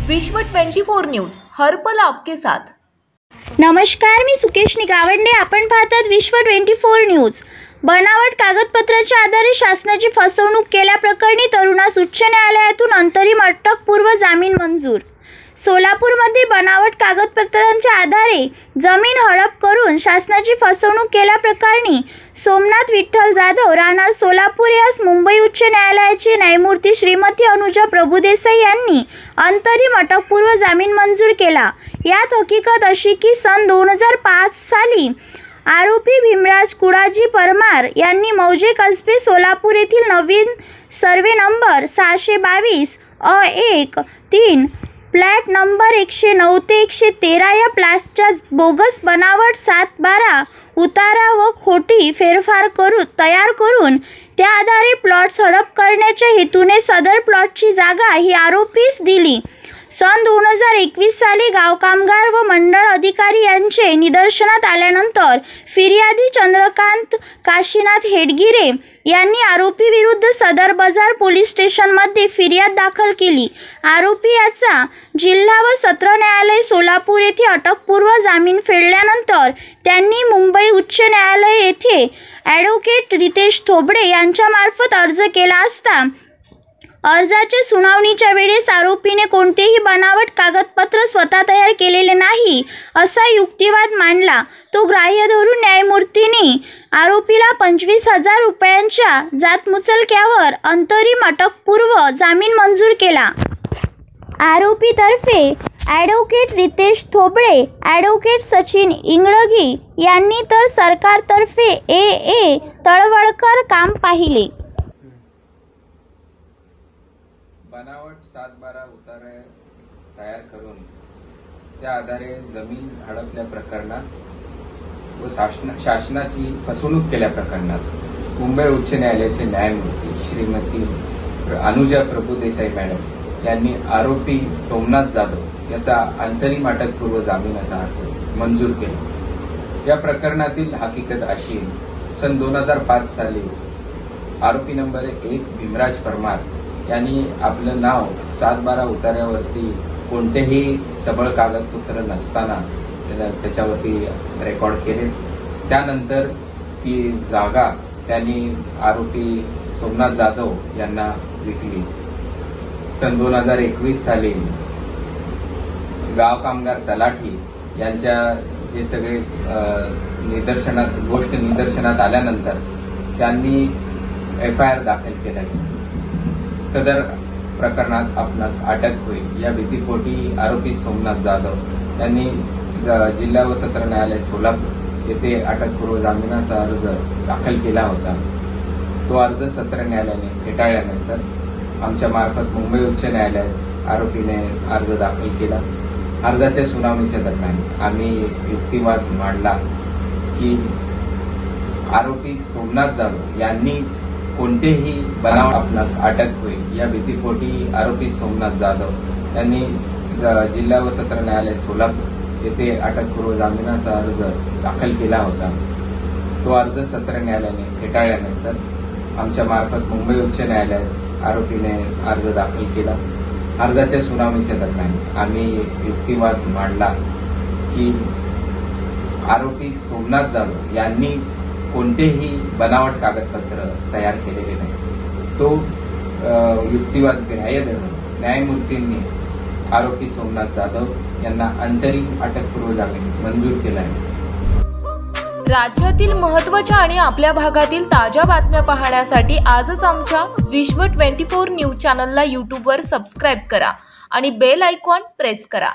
विश्व 24 न्यूज हर पल आपके साथ। नमस्कार, मी सुकेश निगावंडे। आपण पाहतात विश्व 24 न्यूज। बनावट कागदपत्राच्या आधारे शासनाची फसवणूक केल्याप्रकरणी तरुणास उच्च न्यायालयातून अंतरिम अटकपूर्व जामीन मंजूर। सोलापूरमध्ये बनावट कागदपत्रांच्या आधारे जमीन हडप करून शासनाची फसवणूक केल्याप्रकरणी सोमनाथ विठ्ठल जाधव राहणार सोलापूर यास मुंबई उच्च न्यायालयाचे न्यायमूर्ती श्रीमती अनुजा प्रभुदेसाई यांनी अंतरिम अटकपूर्व जामीन मंजूर केला। यात हकीकत अशी की सन 2005 साली आरोपी भीमराज कुडाजी परमार यांनी मौजे कसबे सोलापूर येथील नवीन सर्वे नंबर 622 अ1 3 फ्लॅट नंबर 109 ते 113 या प्लॅटच्या बोगस बनावट 7/12 उतारा व खोटी फेरफार तयार करून त्या आधारे प्लॉट्स हडप करण्याच्या हेतूने सदर प्लॉटची जागा ही आरोपीस दिली। सन 2021 साली गाव कामगार व मंडळ अधिकारी यांचे निदर्शनात आल्यानंतर फिर्यादी चंद्रकांत काशीनाथ हेडगिरे यांनी आरोपी विरुद्ध सदर बाजार पोलीस स्टेशनमध्ये फिर्याद दाखल केली। आरोपी याचा जिल्हा व सत्र न्यायालय सोलापूर येथे अटकपूर्व जामीन फेडल्यानंतर त्यांनी मुंबई उच्च न्यायालय येथे ॲडव्होकेट रितेश थोबडे यांच्यामार्फत अर्ज केला असता अर्जाच्या सुनावणीच्या वेळेस आरोपीने कोणतेही बनावट कागदपत्र स्वतः तयार केलेले नाही असा युक्तिवाद मांडला। तो ग्राह्य धरून न्यायमूर्तींनी आरोपीला 25,000 रुपयांच्या जातमुचलक्यावर अंतरिम अटकपूर्व जामीन मंजूर केला। आरोपीतर्फे ॲडव्होकेट रितेश थोबडे, ॲडव्होकेट सचिन इंगळगी यांनी तर सरकारतर्फे ए तळवळकर काम पाहिले। बनावट 7/12 उतारे तयार करून त्या आधारे जमीन हडपल्या प्रकरणात व शासनाची फसवणूक केल्या प्रकरणात मुंबई उच्च न्यायालयाचे न्यायमूर्ती श्रीमती अनुजा प्रभुदेसाई मॅडम यांनी आरोपी सोमनाथ जाधव याचा अंतरिम अटकपूर्व जामिनाचा अर्ज मंजूर केला। या प्रकरणातील हकीकत अशी, सन 2005 साली आरोपी नंबर 1 भीमराज परमार यांनी आपलं नाव 7/12 उतार्यावरती कोणतेही सबळ कागदपत्र नसताना त्याच्यावरती रेकॉर्ड केले। त्यानंतर ती जागा त्यांनी आरोपी सोमनाथ जाधव यांना विकली। सन 2021 साली गाव कामगार तलाठी यांच्या हे सगळे गोष्ट निदर्शनात आल्यानंतर त्यांनी FIR दाखल केला। सदर प्रकरणात आपणास अटक होईल या भीतीपोटी आरोपी सोमनाथ जाधव यांनी जिल्हा व सत्र न्यायालय सोलापूर येथे अटकपूर्व जामिनाचा अर्ज दाखल केला होता। तो अर्ज सत्र न्यायालयाने फेटाळल्यानंतर आमच्या मार्फत मुंबई उच्च न्यायालयात आरोपीने अर्ज दाखल केला। अर्जाच्या सुनावणीच्या दरम्यान आम्ही युक्तिवाद मांडला की आरोपी सोमनाथ जाधव यांनी कोणतेही बनावट आपणास अटक होईल या भीतीपोटी आरोपी सोमनाथ जाधव यांनी जिल्हा व सत्र न्यायालय सोलापूर येथे अटकपूर्व जामिनाचा अर्ज दाखल केला होता। तो अर्ज सत्र न्यायालयाने फेटाळल्यानंतर आमच्या मार्फत मुंबई उच्च न्यायालयात आरोपीने अर्ज दाखल केला। अर्जाच्या सुनावणीच्या दरम्यान आम्ही युक्तिवाद मांडला की आरोपी सोमनाथ जाधव यांनी कोणतेही बनावट कागदपत्र तयार केलेले नाही। तो युक्तिवाद ग्राह्य धरून न्यायमूर्तींनी आरोपी सोमनाथ जाधव यांना अंतरिम अटकपूर्व जामीन मंजूर केला आहे। राज्यातील महत्त्वाच्या आणि आपल्या भागातील ताज्या बातम्या पाहण्यासाठी आजच आमच्या विश्व 24 न्यूज चॅनलला YouTubeवर सबस्क्राईब करा आणि बेल आयकॉन प्रेस करा।